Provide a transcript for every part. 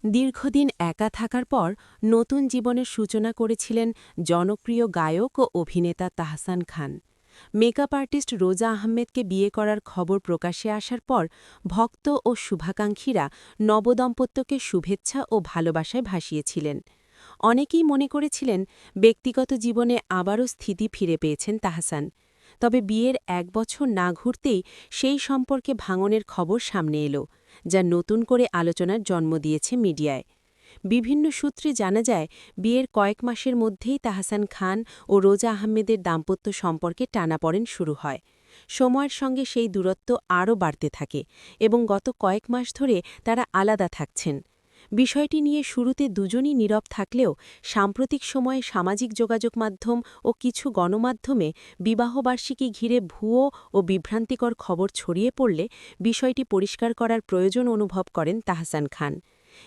দীর্ঘদিন একা থাকার পর নতুন জীবনের সূচনা করেছিলেন জনপ্রিয় গায়ক ও অভিনেতা তাহসান খান। মেকআপ আর্টিস্ট রোজা আহমেদকে বিয়ে করার খবর প্রকাশ্যে আসার পর ভক্ত ও শুভাকাঙ্ক্ষীরা নবদম্পত্যকে শুভেচ্ছা ও ভালোবাসায় ভাসিয়েছিলেন। অনেকেই মনে করেছিলেন ব্যক্তিগত জীবনে আবারও স্থিতি ফিরে পেয়েছেন তাহসান। তবে বিয়ের ১ বছর না ঘুরতেই সেই সম্পর্কে ভাঙনের খবর সামনে এলো, যা নতুন করে আলোচনার জন্ম দিয়েছে মিডিয়ায়। বিভিন্ন সূত্রে জানা যায়, বিয়ের কয়েক মাসের মধ্যেই তাহসান খান ও রোজা আহমেদের দাম্পত্য সম্পর্কে টানাপড়েন শুরু হয়। সময়ের সঙ্গে সেই দূরত্ব আরও বাড়তে থাকে এবং গত কয়েক মাস ধরে তারা আলাদা থাকছেন। বিষয়টি নিয়ে শুরুতে দুজনই নীরব থাকলেও সাম্প্রতিক সময়ে সামাজিক যোগাযোগ মাধ্যম ও কিছু গণমাধ্যমে বিবাহবার্ষিকী ঘিরে ভুয়ো ও বিভ্রান্তিকর খবর ছড়িয়ে পড়লে বিষয়টি পরিষ্কার করার প্রয়োজন অনুভব করেন তাহসান খান।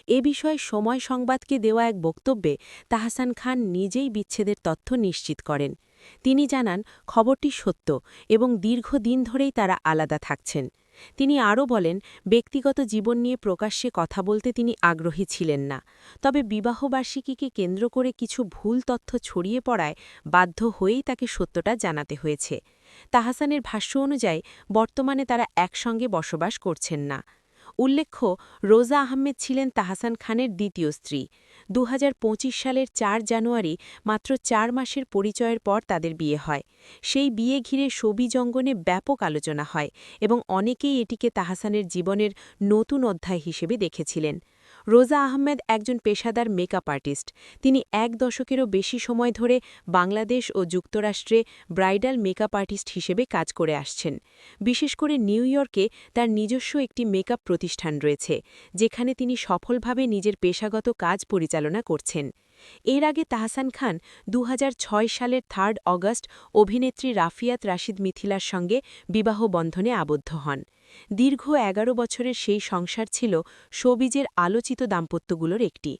এ বিষয়ে সময় সংবাদকে দেওয়া এক বক্তব্যে তাহসান খান নিজেই বিচ্ছেদের তথ্য নিশ্চিত করেন। তিনি জানান, খবরটি সত্য এবং দীর্ঘদিন ধরেই তারা আলাদা থাকছেন। তিনি আরও বলেন, ব্যক্তিগত জীবন নিয়ে প্রকাশ্যে কথা বলতে তিনি আগ্রহী ছিলেন না। তবে বিবাহবার্ষিকীকে কেন্দ্র করে কিছু ভুল তথ্য ছড়িয়ে পড়ায় বাধ্য হয়েই তাকে সত্যটা জানাতে হয়েছে। তাহসানের ভাষ্য অনুযায়ী বর্তমানে তারা একসঙ্গে বসবাস করছেন না। উল্লেখ্য, রোজা আহমেদ ছিলেন তাহসান খানের দ্বিতীয় স্ত্রী। ২০২৫ সালের ৪ জানুয়ারি, মাত্র ৪ মাসের পরিচয়ের পর তাদের বিয়ে হয়। সেই বিয়ে ঘিরে শোবিজ অঙ্গনে ব্যাপক আলোচনা হয় এবং অনেকেই এটিকে তাহসানের জীবনের নতুন অধ্যায় হিসেবে দেখেছিলেন। রোজা আহমেদ একজন পেশাদার মেকআপ আর্টিস্ট। তিনি ১ দশকেরও বেশি সময় ধরে বাংলাদেশ ও যুক্তরাষ্ট্রে ব্রাইডাল মেকআপ আর্টিস্ট হিসেবে কাজ করে আসছেন। বিশেষ করে নিউ ইয়র্কে তার নিজস্ব একটি মেকআপ প্রতিষ্ঠান রয়েছে, যেখানে তিনি সফলভাবে নিজের পেশাগত কাজ পরিচালনা করছেন। এর আগে তাহসান খান ২০০৬ সালের ৩ অগস্ট অভিনেত্রী রাফিয়াত রাশিদ মিথিলার সঙ্গে বিবাহ বন্ধনে আবদ্ধ হন। দীর্ঘ ১১ বছরের সেই সংসার ছিল শোবিজের আলোচিত দাম্পত্যগুলোর একটি।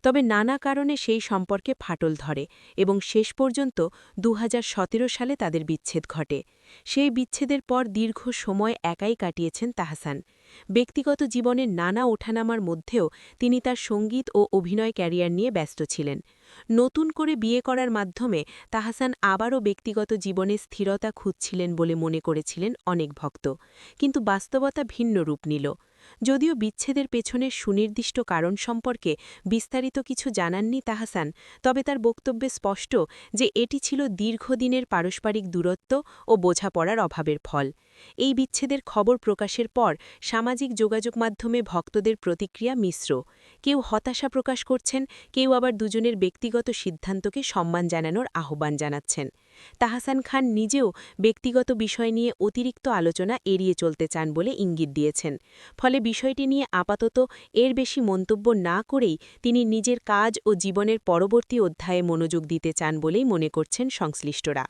তবে নানা কারণে সেই সম্পর্কে ফাটল ধরে এবং শেষ পর্যন্ত ২০১৭ সালে তাদের বিচ্ছেদ ঘটে। সেই বিচ্ছেদের পর দীর্ঘ সময় একাই কাটিয়েছেন তাহসান। ব্যক্তিগত জীবনের নানা ওঠানামার মধ্যেও তিনি তার সঙ্গীত ও অভিনয় ক্যারিয়ার নিয়ে ব্যস্ত ছিলেন। নতুন করে বিয়ে করার মাধ্যমে তাহসান আবারও ব্যক্তিগত জীবনে স্থিরতা খুঁজছিলেন বলে মনে করেছিলেন অনেক ভক্ত। কিন্তু বাস্তবতা ভিন্ন রূপ নিল। যদিও বিচ্ছেদের পেছনের সুনির্দিষ্ট কারণ সম্পর্কে বিস্তারিত কিছু জানাননি তাহসান, তবে তার বক্তব্যে স্পষ্ট যে এটি ছিল দীর্ঘদিনের পারস্পরিক দূরত্ব ও বোঝাপড়ার অভাবের ফল। এই বিচ্ছেদের খবর প্রকাশের পর সামাজিক যোগাযোগ মাধ্যমে ভক্তদের প্রতিক্রিয়া মিশ্র। কেউ হতাশা প্রকাশ করছেন, কেউ আবার দুজনের ব্যক্তিগত সিদ্ধান্তকে সম্মান জানানোর আহ্বান জানাচ্ছেন। তাহসান খান নিজেও ব্যক্তিগত বিষয় নিয়ে অতিরিক্ত আলোচনা এড়িয়ে চলতে চান বলে ইঙ্গিত দিয়েছেন। ফলে বিষয়টি নিয়ে আপাতত এর বেশি মন্তব্য না করেই তিনি নিজের কাজ ও জীবনের পরবর্তী অধ্যায়ে মনোযোগ দিতে চান বলেই মনে করছেন সংশ্লিষ্টরা।